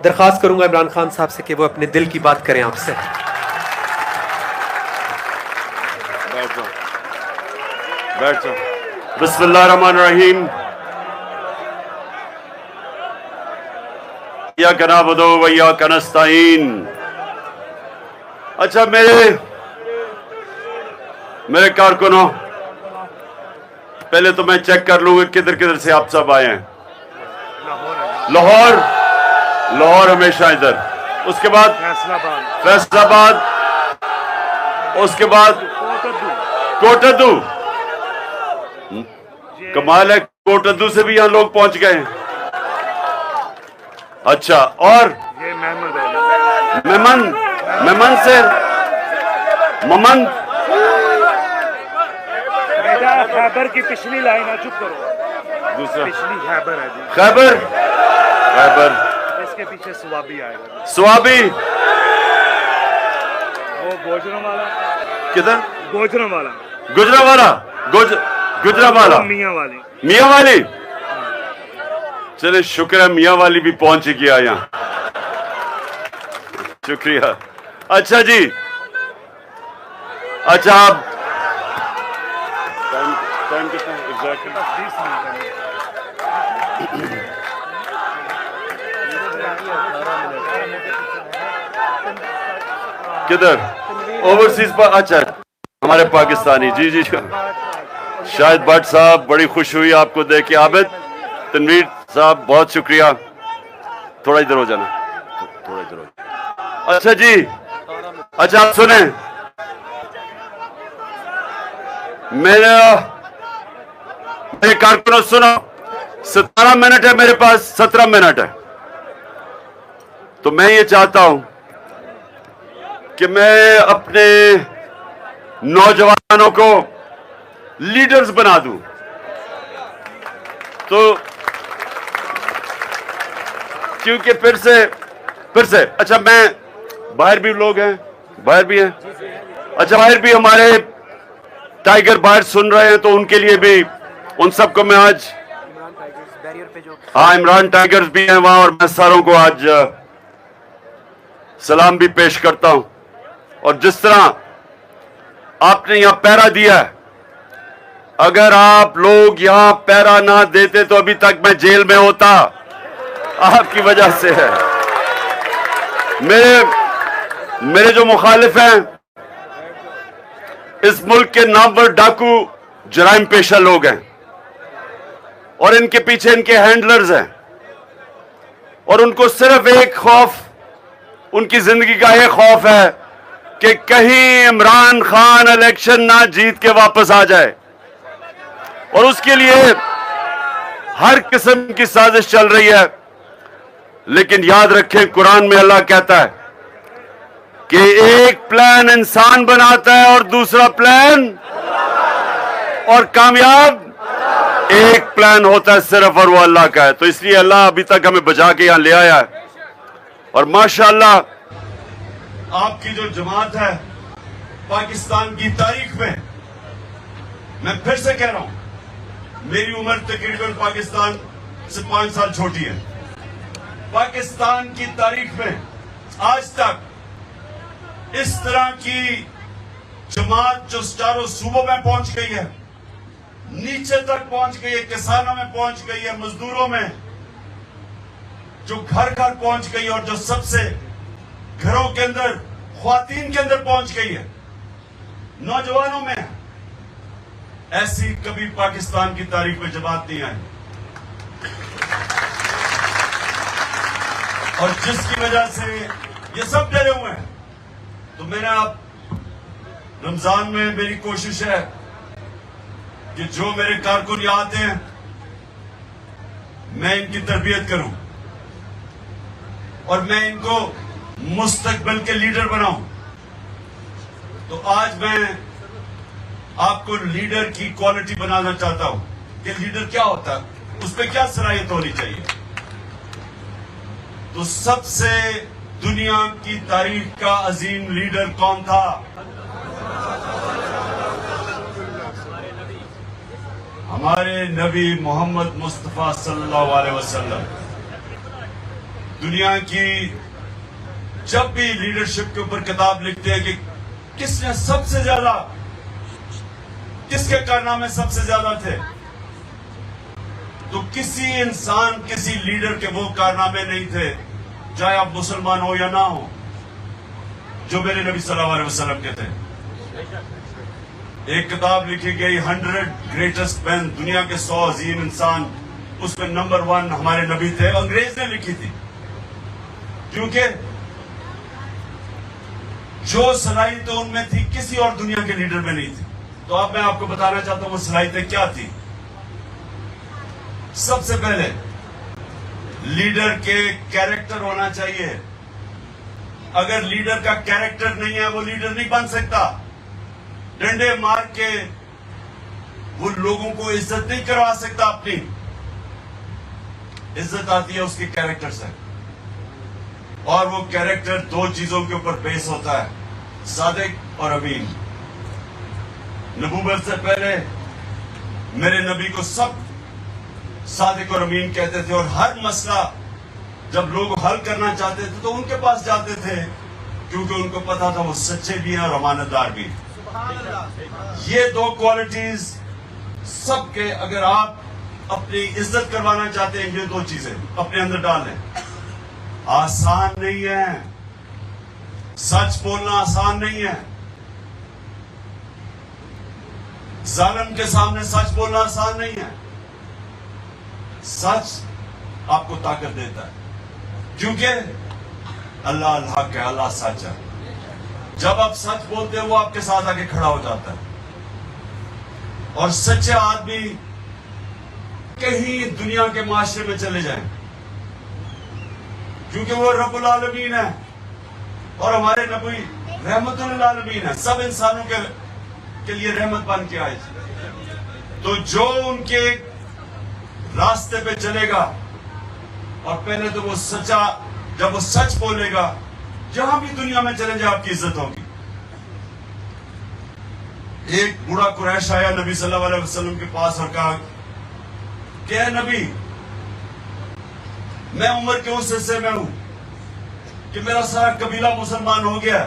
दरख्वास्त करूंगा इमरान खान साहब से कि वो अपने दिल की बात करें आपसे। बैठ जाओ। बिस्मिल्लाहिर्रहमानिर्रहीम। इय्याका नअबुदु व इय्याका नस्तईन। अच्छा मेरे कारकुनों, पहले तो मैं चेक कर लूंगा किधर किधर से आप सब आए हैं। लाहौर हमेशा इधर, उसके बाद फैसलाबाद, उसके बाद कोटद्दू। कमाल है, कोटद्दू से भी यहां लोग पहुंच गए। अच्छा, और मेमन से खैबर की पिछली लाइन है, चुप करो। दूसरा पिछली खैबर है जी। खैबर इसके पीछे स्वाबी आएगा। स्वाबी वो गोजरावाला। किधर? गोजरावाला। गुजरावाला मियां वाली। चले, शुक्र है मियां वाली भी पहुंच गया यहाँ। शुक्रिया। अच्छा जी, अच्छा आप टाइम कितना एग्जैक्टली? किधर? ओवरसीज पर। अच्छा, हमारे पाकिस्तानी। जी शाहिद भट्ट साहब, बड़ी खुश हुई आपको देख के। आबिद तनवीर साहब, बहुत शुक्रिया। थोड़ा इधर हो जाना, थोड़ा इधर हो। अच्छा जी, अच्छा आप सुने, मेरे कारकुनों सुनो, 17 मिनट है मेरे पास, 17 मिनट है। तो मैं ये चाहता हूं कि मैं अपने नौजवानों को लीडर्स बना दूं। तो क्योंकि फिर से अच्छा, मैं बाहर भी लोग हैं, बाहर भी हैं। अच्छा, बाहर भी हमारे टाइगर बाहर सुन रहे हैं, तो उनके लिए भी, उन सबको मैं आज, हाँ इमरान टाइगर्स भी हैं वहां, और मैं सारों को आज सलाम भी पेश करता हूं। और जिस तरह आपने यहां पहरा दिया है, अगर आप लोग यहां पहरा ना देते तो अभी तक मैं जेल में होता, आपकी वजह से है। मेरे जो मुखालिफ हैं, इस मुल्क के नामवर डाकू जराइम पेशा लोग हैं, और इनके पीछे इनके हैंडलर्स हैं, और उनको सिर्फ एक खौफ, उनकी जिंदगी का एक खौफ है कि कहीं इमरान खान इलेक्शन ना जीत के वापस आ जाए, और उसके लिए हर किस्म की साजिश चल रही है। लेकिन याद रखें, कुरान में अल्लाह कहता है कि एक प्लान इंसान बनाता है और दूसरा प्लान, और कामयाब एक प्लान होता है सिर्फ, और वो अल्लाह का है। तो इसलिए अल्लाह अभी तक हमें बचा के यहां ले आया है। और माशाअल्लाह आपकी जो जमात है पाकिस्तान की तारीख में, मैं फिर से कह रहा हूं, मेरी उम्र तकरीबन पाकिस्तान से 5 साल छोटी है। पाकिस्तान की तारीख में आज तक इस तरह की जमात जो चारों सूबों में पहुंच गई है, नीचे तक पहुंच गई है, किसानों में पहुंच गई है, मजदूरों में, जो घर घर पहुंच गई है, और जो सबसे घरों के अंदर, ख्वातीन के अंदर पहुंच गई है, नौजवानों में, ऐसी कभी पाकिस्तान की तारीख में जमात नहीं आई। और जिसकी वजह से ये सब डरे हुए हैं। तो मेरा आप रमजान में मेरी कोशिश है कि जो मेरे कारकुन यहाँ आते हैं, मैं इनकी तरबियत करूं, और मैं इनको मुस्तकबिल के लीडर बनाऊं। तो आज मैं आपको लीडर की क्वालिटी बनाना चाहता हूं कि लीडर क्या होता है, उस पर क्या सलाहियत होनी चाहिए। तो सबसे दुनिया की तारीख का अजीम लीडर कौन था? हमारे नबी मोहम्मद मुस्तफा सल्लल्लाहु अलैहि वसल्लम। दुनिया की जब भी लीडरशिप के ऊपर किताब लिखते हैं कि किसने सबसे ज्यादा, किसके कारनामे सबसे ज्यादा थे, तो किसी इंसान, किसी लीडर के वो कारनामे नहीं थे, चाहे आप मुसलमान हो या ना हो, जो मेरे नबी सल्लल्लाहु अलैहि वसल्लम के थे। एक किताब लिखी गई 100 ग्रेटेस्ट मैन, दुनिया के 100 अजीम इंसान, उसमें नंबर 1 हमारे नबी थे। अंग्रेज ने लिखी थी, क्योंकि जो सलाहियत उनमें थी किसी और दुनिया के लीडर में नहीं थी। तो अब मैं आपको बताना चाहता हूं वो सलाहियतें क्या थी। सबसे पहले लीडर के कैरेक्टर होना चाहिए। अगर लीडर का कैरेक्टर नहीं है वो लीडर नहीं बन सकता। डंडे मार के वो लोगों को इज्जत नहीं करवा सकता। अपनी इज्जत आती है उसके कैरेक्टर से, और वो कैरेक्टर 2 चीजों के ऊपर बेस होता है, सादिक और अमीन। नबूवत से पहले मेरे नबी को सब सादिक और अमीन कहते थे, और हर मसला जब लोग हल करना चाहते थे तो उनके पास जाते थे, क्योंकि उनको पता था वो सच्चे भी हैं और अमानतदार भी। ये 2 क्वालिटीज सबके, अगर आप अपनी इज्जत करवाना चाहते हैं, ये 2 चीजें अपने अंदर डाल लें। आसान नहीं है, सच बोलना आसान नहीं है। जालिम के सामने सच बोलना आसान नहीं है। सच आपको ताकत देता है, क्योंकि अल्लाह अल्लाह के, अल्लाह सच है। जब आप सच बोलते हैं वो आपके साथ आके खड़ा हो जाता है। और सच्चे आदमी कहीं दुनिया के माशरे में चले जाएं, क्योंकि वो रब्बुल आलमीन है और हमारे नबी रहमतुल आलमीन है, सब इंसानों के लिए रहमत बन के आए। तो जो उनके रास्ते पे चलेगा, और पहले तो वो सच्चा, जब वो सच बोलेगा, जहां भी दुनिया में चले जाए आपकी इज्जत होगी। एक बूढ़ा कुरैश आया नबी सल्लल्लाहु अलैहि वसल्लम के पास और कहा कि ऐ नबी, मैं उम्र के उस हिस्से में हूं कि मेरा सारा कबीला मुसलमान हो गया,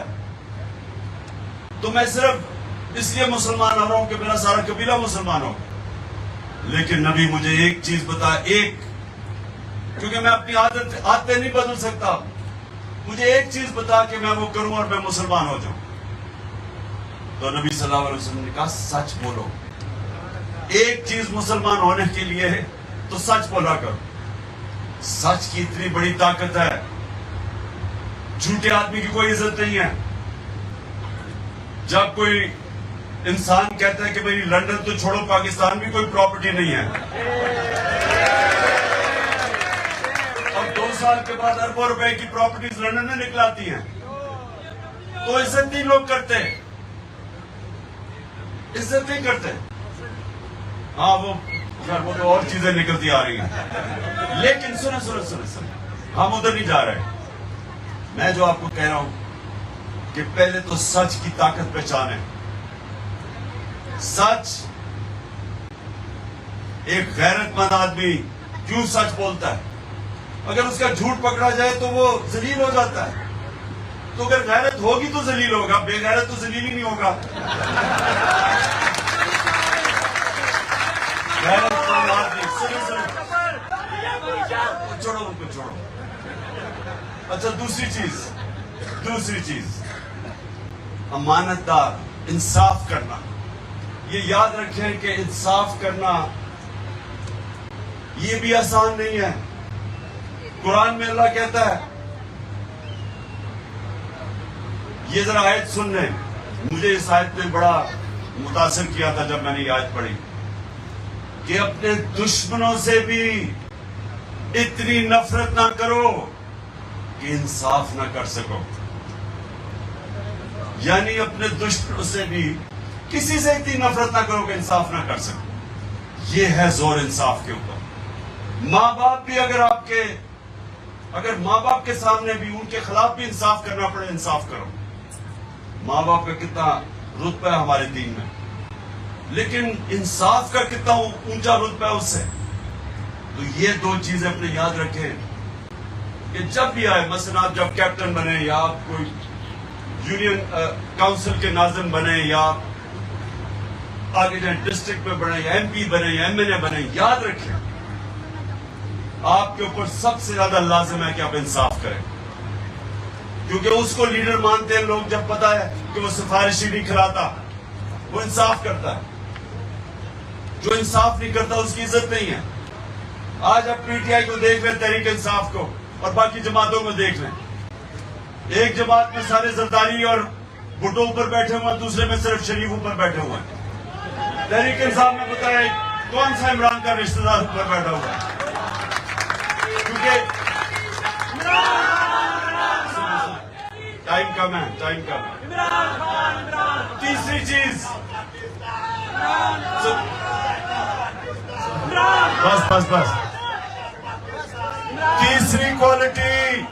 तो मैं सिर्फ इसलिए मुसलमान हो रहा हूं कि मेरा सारा कबीला मुसलमान हो। लेकिन नबी मुझे एक चीज बता, एक, क्योंकि मैं अपनी आदतें नहीं बदल सकता, मुझे एक चीज बता कि मैं वो करूं और मैं मुसलमान हो जाऊं। तो नबी सल्लल्लाहु अलैहि वसल्लम ने कहा सच बोलो। एक चीज मुसलमान होने के लिए है तो सच बोला करो। सच की इतनी बड़ी ताकत है, झूठे आदमी की कोई इज्जत नहीं है। जब कोई इंसान कहता है कि मेरी लंदन तो छोड़ो, पाकिस्तान भी कोई प्रॉपर्टी नहीं है, और 2 साल के बाद अरबों रुपए की प्रॉपर्टीज लंदन में निकलाती हैं, तो इज्जत नहीं लोग करते, इज्जत नहीं करते। हाँ वो तो और चीजें निकलती आ रही हैं। लेकिन सुनो सुनो सुनो सुनो, हम उधर नहीं जा रहे। मैं जो आपको कह रहा हूं कि पहले तो सच की ताकत पहचाने। सच, एक गैरतमंद आदमी क्यों सच बोलता है? अगर उसका झूठ पकड़ा जाए तो वो जलील हो जाता है। तो अगर गैरत होगी तो जलील होगा, बेगैरत तो जलील ही नहीं होगा। गैरतमंद आदमी, सुनो छोड़ो उनको, छोड़ो। अच्छा, दूसरी चीज अमानतदार, इंसाफ करना। ये याद रखें कि इंसाफ करना ये भी आसान नहीं है। कुरान में अल्लाह कहता है, ये जरा आयत सुन लें, मुझे इस आयत ने बड़ा मुतासिर किया था जब मैंने ये आयत पढ़ी, कि अपने दुश्मनों से भी इतनी नफरत ना करो कि इंसाफ ना कर सको। यानी अपने दुश्मनों से भी किसी से इतनी नफरत ना करो कि इंसाफ ना कर सको। ये है जोर इंसाफ के ऊपर। माँ बाप भी अगर माँ बाप के सामने भी उनके खिलाफ भी इंसाफ करना पड़े, इंसाफ करो। माँ बाप का कितना रुतबा है हमारे दीन में, लेकिन इंसाफ का कितना ऊंचा रुतबा है उससे। तो ये 2 चीजें अपने याद रखें। कि जब भी आए, मसलन आप जब कैप्टन बने या आप कोई यूनियन काउंसिल के नाज़िम बने या आगे जाए डिस्ट्रिक्ट में बने या एमपी बने या एमएलए बने, याद रखें आपके ऊपर सबसे ज्यादा लाजिम है कि आप इंसाफ करें, क्योंकि उसको लीडर मानते हैं लोग जब पता है कि वो सिफारिशी नहीं खिलाता, वो इंसाफ करता है। जो इंसाफ नहीं करता उसकी इज्जत नहीं है। आज आप पीटीआई को देख लें, तहरीक इंसाफ को, और बाकी जमातों को देख लें। एक जमात में सारे जरदारी और भुट्टो ऊपर बैठे हुए हैं, दूसरे में सिर्फ शरीफ ऊपर बैठे हुए हैं। तहरीक इंसाफ में बताया कौन सा इमरान का रिश्तेदार ऊपर बैठा हुआ है, क्योंकि टाइम कम है, टाइम कम है। तीसरी चीज, बस तीसरी क्वालिटी,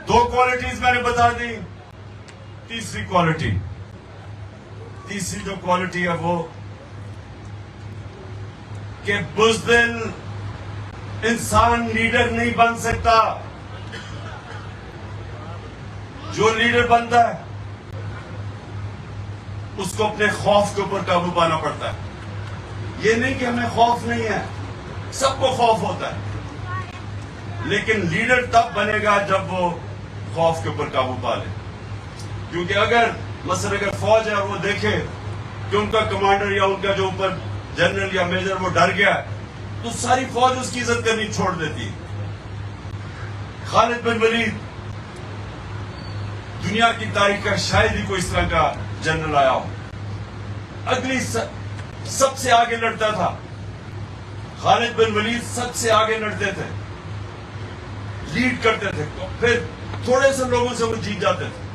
दो क्वालिटीज मैंने बता दी। तीसरी क्वालिटी, तीसरी जो क्वालिटी है वो कि बुज़दिल इंसान लीडर नहीं बन सकता। जो लीडर बनता है उसको अपने खौफ के ऊपर काबू पाना पड़ता है। ये नहीं कि हमें खौफ नहीं है, सबको खौफ होता है, लेकिन लीडर तब बनेगा जब वो खौफ के ऊपर काबू पा ले। क्योंकि अगर मसलन अगर फौज है और वो देखे कि उनका कमांडर या उनका जो ऊपर जनरल या मेजर वो डर गया, तो सारी फौज उसकी इज्जत करनी छोड़ देती है। खालिद बिन वलीद दुनिया की तारीख का शायद ही कोई इस तरह का जनरल आया हो। अगली सबसे आगे लड़ता था खालिद बिन वलीद, सबसे आगे लड़ते थे, लीड करते थे, तो फिर थोड़े से लोगों से वो जीत जाते थे।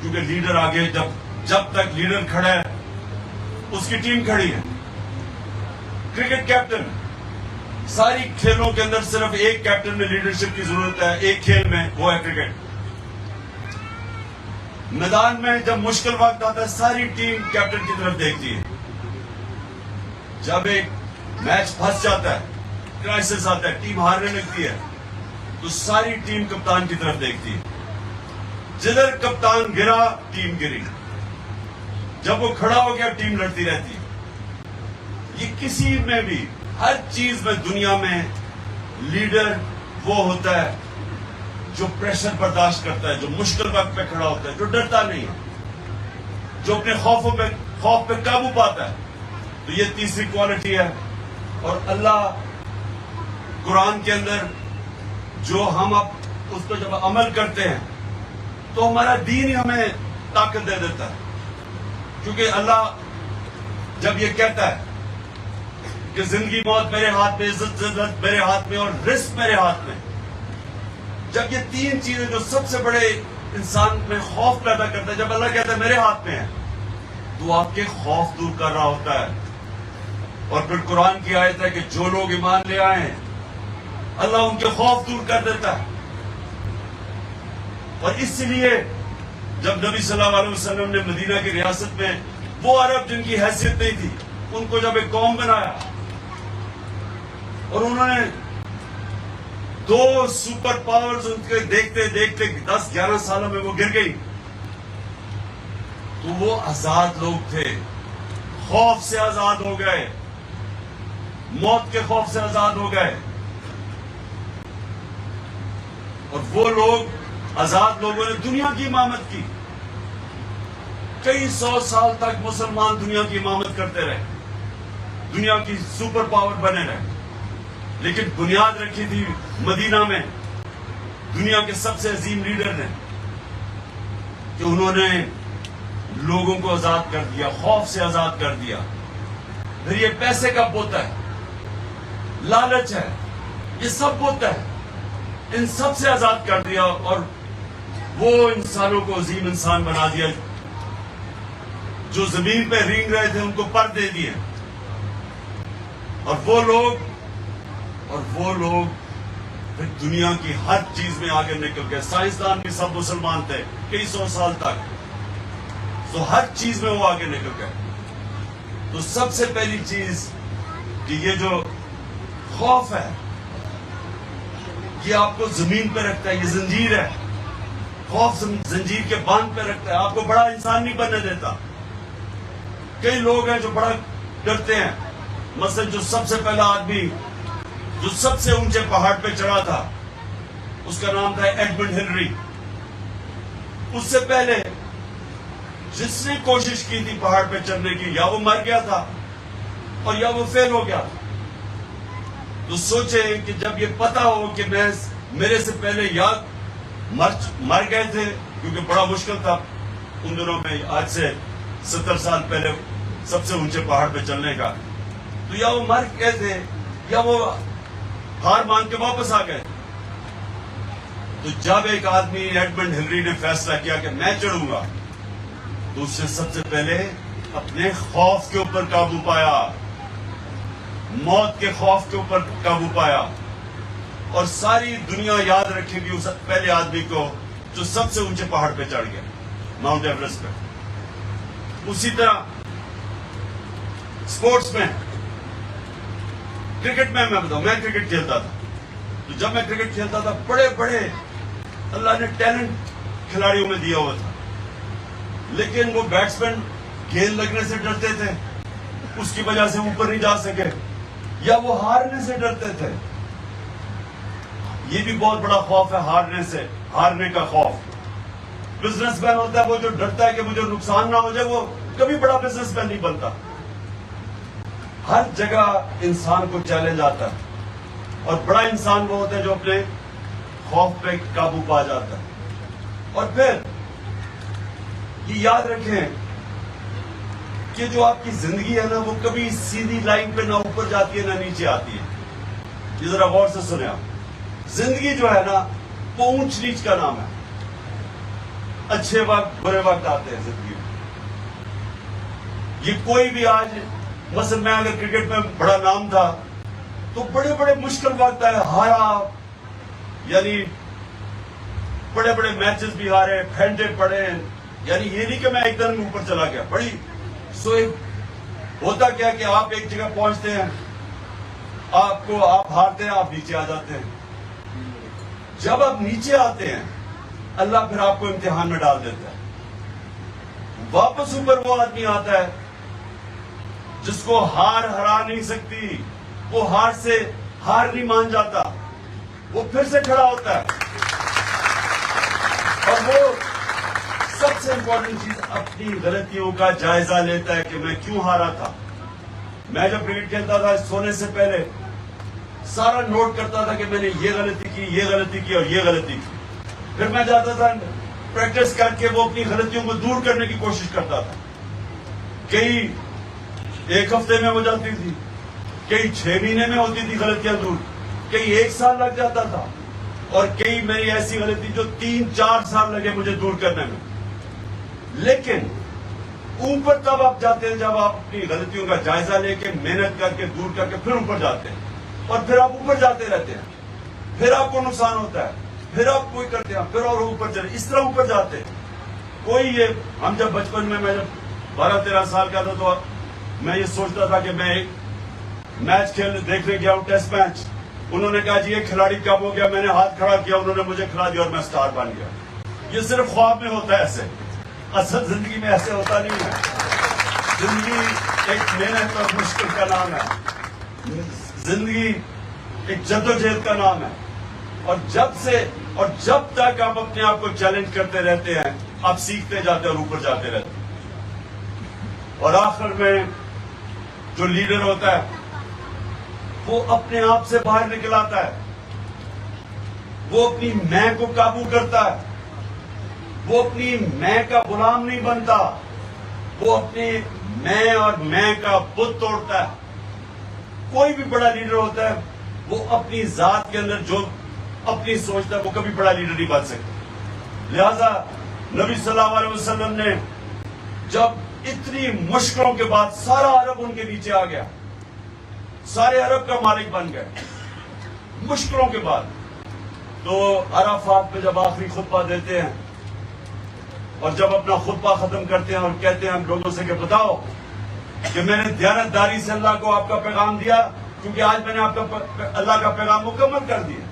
क्योंकि लीडर आगे, जब तक लीडर खड़ा है उसकी टीम खड़ी है। क्रिकेट कैप्टन, सारी खेलों के अंदर सिर्फ एक कैप्टन में लीडरशिप की जरूरत है, एक खेल में, वो है क्रिकेट। मैदान में जब मुश्किल वक्त आता है सारी टीम कैप्टन की तरफ देखती है। जब एक मैच फंस जाता है, क्राइसिस आता है, टीम हारने लगती है, तो सारी टीम कप्तान की तरफ देखती है। जिधर कप्तान गिरा टीम गिरी, जब वो खड़ा हो गया टीम लड़ती रहती है। ये किसी में भी, हर चीज में दुनिया में लीडर वो होता है जो प्रेशर बर्दाश्त करता है, जो मुश्किल वक्त पे खड़ा होता है, जो डरता नहीं है, जो अपने खौफ पे काबू पाता है। तो ये तीसरी क्वालिटी है। और अल्लाह कुरान के अंदर जो हम अब उस पर जब अमल करते हैं तो हमारा दीन ही हमें ताकत दे देता है। क्योंकि अल्लाह जब ये कहता है कि जिंदगी मौत मेरे हाथ में, इज्जत जिल्लत मेरे हाथ में और रिस्क मेरे हाथ में, जब ये तीन चीजें जो सबसे बड़े इंसान में खौफ पैदा करता है, जब अल्लाह कहता है मेरे हाथ में है, तो आपके खौफ दूर कर रहा होता है। और फिर कुरान की आयत है कि जो लोग ईमान ले आए हैं अल्लाह उनके खौफ दूर कर देता है। और इसलिए जब नबी सल्लल्लाहु अलैहि वसल्लम ने मदीना की रियासत में वो अरब जिनकी हैसियत नहीं थी, उनको जब एक कौम बनाया और उन्होंने दो सुपर पावर्स उनके देखते देखते 10-11 सालों में वो गिर गई, तो वो आजाद लोग थे, खौफ से आजाद हो गए, मौत के खौफ से आजाद हो गए। और वो लोग, आजाद लोगों ने दुनिया की इमामत की। कई 100 साल तक मुसलमान दुनिया की इमामत करते रहे, दुनिया की सुपर पावर बने रहे, लेकिन बुनियाद रखी थी मदीना में दुनिया के सबसे अजीम लीडर ने, कि उन्होंने लोगों को आजाद कर दिया, खौफ से आजाद कर दिया। फिर ये पैसे का बोता है, लालच है, ये सब बोता है, इन सब से आजाद कर दिया और वो इंसानों को अजीम इंसान बना दिया। जो जमीन पे रेंग रहे थे उनको पर दे दिए। और वो लोग फिर दुनिया की हर चीज में आगे निकल गए। साइंसदान भी सब मुसलमान थे कई 100 साल तक, तो हर चीज में वो आगे निकल गए। तो सबसे पहली चीज कि ये जो खौफ है, ये आपको जमीन पे रखता है, ये जंजीर है, खौफ जंजीर के बांध पे रखता है, आपको बड़ा इंसान नहीं बनने देता। कई लोग हैं जो बड़ा डरते हैं। मसलन जो सबसे पहला आदमी जो सबसे ऊंचे पहाड़ पे चढ़ा था, उसका नाम था एडमंड हिलरी। उससे पहले जिसने कोशिश की थी पहाड़ पे चढ़ने की, या वो मर गया था और या वो फेल हो गया था। तो सोचे कि जब ये पता हो कि मेरे से पहले या मर गए थे, क्योंकि बड़ा मुश्किल था उन दिनों में, आज से 70 साल पहले सबसे ऊंचे पहाड़ पे चलने का, तो या वो मर गए थे या वो हार मान के वापस आ गए। तो जब एक आदमी एडमंड हिलरी ने फैसला किया कि मैं चढ़ूंगा, तो उसने सबसे पहले अपने खौफ के ऊपर काबू पाया, मौत के खौफ के ऊपर काबू पाया। और सारी दुनिया याद रखेगी उस पहले आदमी को जो सबसे ऊंचे पहाड़ पे चढ़ गया, माउंट एवरेस्ट पे। उसी तरह स्पोर्ट्स में, क्रिकेट में मैं बताऊं, मैं क्रिकेट खेलता था। तो जब मैं क्रिकेट खेलता था, बड़े बड़े अल्लाह ने टैलेंट खिलाड़ियों में दिया हुआ था, लेकिन वो बैट्समैन गेंद लगने से डरते थे, उसकी वजह से ऊपर नहीं जा सके, या वो हारने से डरते थे। ये भी बहुत बड़ा खौफ है, हारने का खौफ। बिजनेसमैन होता है वो जो डरता है कि मुझे नुकसान ना हो जाए, वो कभी बड़ा बिजनेसमैन नहीं बनता। हर जगह इंसान को चैलेंज आता है, और बड़ा इंसान वो होता है जो अपने खौफ पे काबू पा जाता है। और फिर ये याद रखें कि जो आपकी जिंदगी है ना, वो कभी सीधी लाइन पे ना ऊपर जाती है ना नीचे आती है। ये जरा गौर से सुने आप। जिंदगी जो है ना, वो ऊंच नीच का नाम है। अच्छे वक्त बुरे वक्त आते हैं जिंदगी में। ये कोई भी आज, मसलन मैं अगर क्रिकेट में बड़ा नाम था, तो बड़े बड़े मुश्किल वक्त आए, हारा, यानी बड़े बड़े मैचेस भी हारे, फेंटे पड़े। यानी ये नहीं कि मैं एकदम ऊपर चला गया, बड़ी होता क्या कि आप एक जगह पहुंचते हैं, आप हारते हैं, आप नीचे आ जाते हैं। जब आप नीचे आते हैं, अल्लाह फिर आपको इम्तिहान में डाल देता है। वापस ऊपर वो आदमी आता है जिसको हार हरा नहीं सकती, वो हार नहीं मान जाता, वो फिर से खड़ा होता है। और वो सबसे इंपॉर्टेंट चीज, अपनी गलतियों का जायजा लेता है कि मैं क्यों हारा था। मैं जब क्रिकेट खेलता था, सोने से पहले सारा नोट करता था कि मैंने ये गलती की, ये गलती की और ये गलती की। फिर मैं जाता था प्रैक्टिस करके, वो अपनी गलतियों को दूर करने की कोशिश करता था। कई एक हफ्ते में हो जाती थी, कई 6 महीने में होती थी गलतियां दूर, कई 1 साल लग जाता था, और कई मेरी ऐसी गलती जो 3-4 साल लगे मुझे दूर करने में। लेकिन ऊपर तब आप जाते हैं जब आप अपनी गलतियों का जायजा लेके, मेहनत करके, दूर करके फिर ऊपर जाते हैं। और फिर आप ऊपर जाते रहते हैं, फिर आपको नुकसान होता है, फिर आप कोई करते हैं, फिर और ऊपर चले, इस तरह ऊपर जाते हैं। कोई ये, हम जब बचपन में, मैं जब 12-13 साल का था, तो मैं ये सोचता था कि मैं एक मैच देखने गया हूं, टेस्ट मैच। उन्होंने कहा जी ये खिलाड़ी कब हो गया, मैंने हाथ खड़ा किया, उन्होंने मुझे खिला दिया और मैं स्टार बन गया। ये सिर्फ ख्वाब में होता है ऐसे, असल जिंदगी में ऐसे होता नहीं है। जिंदगी एक मेहनत और मुश्किल का नाम है, जिंदगी एक जद्दोजहद का नाम है। और जब तक आप अपने आप को चैलेंज करते रहते हैं, आप सीखते जाते हैं और ऊपर जाते रहते हैं। और आखिर में जो लीडर होता है, वो अपने आप से बाहर निकल आता है, वो अपनी मैं को काबू करता है, वो अपनी मैं का गुलाम नहीं बनता, वो अपने मैं और मैं का बुत तोड़ता है। कोई भी बड़ा लीडर होता है, वो अपनी जात के अंदर जो अपनी सोचता है, वो कभी बड़ा लीडर नहीं बन सकता। लिहाजा नबी सल्लल्लाहु अलैहि वसल्लम ने जब इतनी मुश्किलों के बाद सारा अरब उनके नीचे आ गया, सारे अरब का मालिक बन गए मुश्किलों के बाद, तो अराफात में जब आखिरी खुतबा देते हैं और जब अपना खुतबा खत्म करते हैं और कहते हैं हम लोगों से कि बताओ कि मैंने दयानतदारी से अल्लाह को आपका पैगाम दिया, क्योंकि आज मैंने आपका अल्लाह का पैगाम मुकम्मल कर दिया।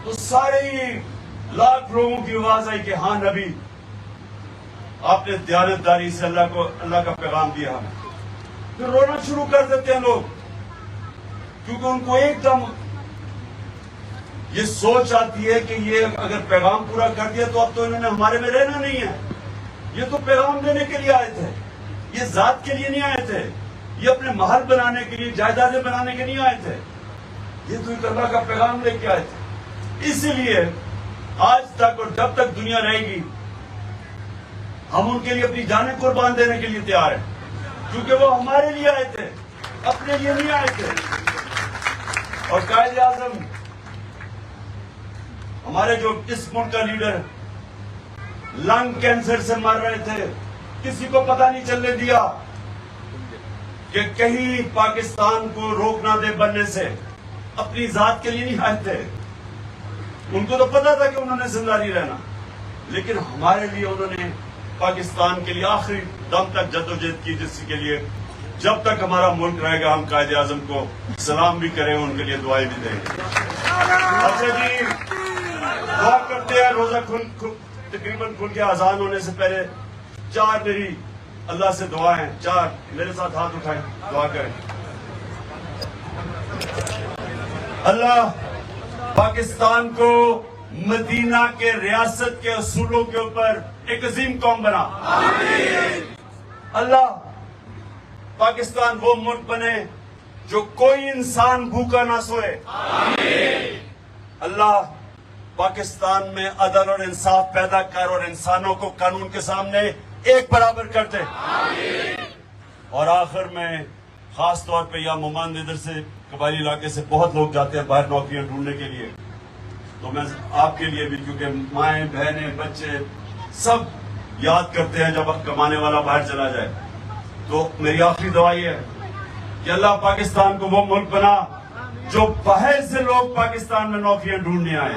तो सारे ही लाख लोगों की आवाज आई कि हाँ नबी, आपने दयानतदारी से अल्लाह का पैगाम दिया हमें। फिर रोना शुरू कर देते हैं लोग, क्योंकि उनको एकदम ये सोच आती है कि ये अगर पैगाम पूरा कर दिया तो अब तो इन्होंने हमारे में रहना नहीं है। ये तो पैगाम देने के लिए आए थे, ये जात के लिए नहीं आए थे, ये अपने महल बनाने के लिए, जायदादें बनाने के नहीं आए थे, ये तो एक अल्लाह का पैगाम लेके आए थे। इसलिए आज तक और जब तक दुनिया रहेगी हम उनके लिए अपनी जानें कुर्बान देने के लिए तैयार हैं, क्योंकि वो हमारे लिए आए थे, अपने लिए नहीं आए थे। और कायदे आजम हमारे जो इस मुल्क का लीडर लंग कैंसर से मर रहे थे, किसी को पता नहीं चलने दिया कि कहीं पाकिस्तान को रोक ना दे बनने से। अपनी जात के लिए नहीं आए थे, उनको तो पता था कि उन्होंने जिंदा नहीं रहना, लेकिन हमारे लिए उन्होंने पाकिस्तान के लिए आखिरी दम तक जद्दोजहद की, जिसके लिए जब तक हमारा मुल्क रहेगा हम कायदे आजम को सलाम भी करें, उनके लिए दुआएं भी देंगे। अच्छा जी, दुआ करते हैं। रोजा तकरीबन खुल के आजान होने से पहले 4 मेरी अल्लाह से दुआ है, 4 मेरे साथ हाथ उठाएं, दुआ करें। अल्लाह पाकिस्तान को मदीना के रियासत के असूलों के ऊपर एक अजीम कौम बना। अल्लाह पाकिस्तान वो मुल्क बने जो कोई इंसान भूखा ना सोए। अल्लाह पाकिस्तान में अदल और इंसाफ पैदा कर और इंसानों को कानून के सामने एक बराबर कर दे। और आखिर में खास तौर पे यह मुमान इधर से कबायली इलाके से बहुत लोग जाते हैं बाहर नौकरियां ढूंढने के लिए, तो मैं आपके लिए भी, क्योंकि माएं बहनें बच्चे सब याद करते हैं जब कमाने वाला बाहर चला जाए, तो मेरी आखिरी दुआ ये है कि अल्लाह पाकिस्तान को वो मुल्क बना जो बाहर से लोग पाकिस्तान में नौकरियां ढूंढने आए।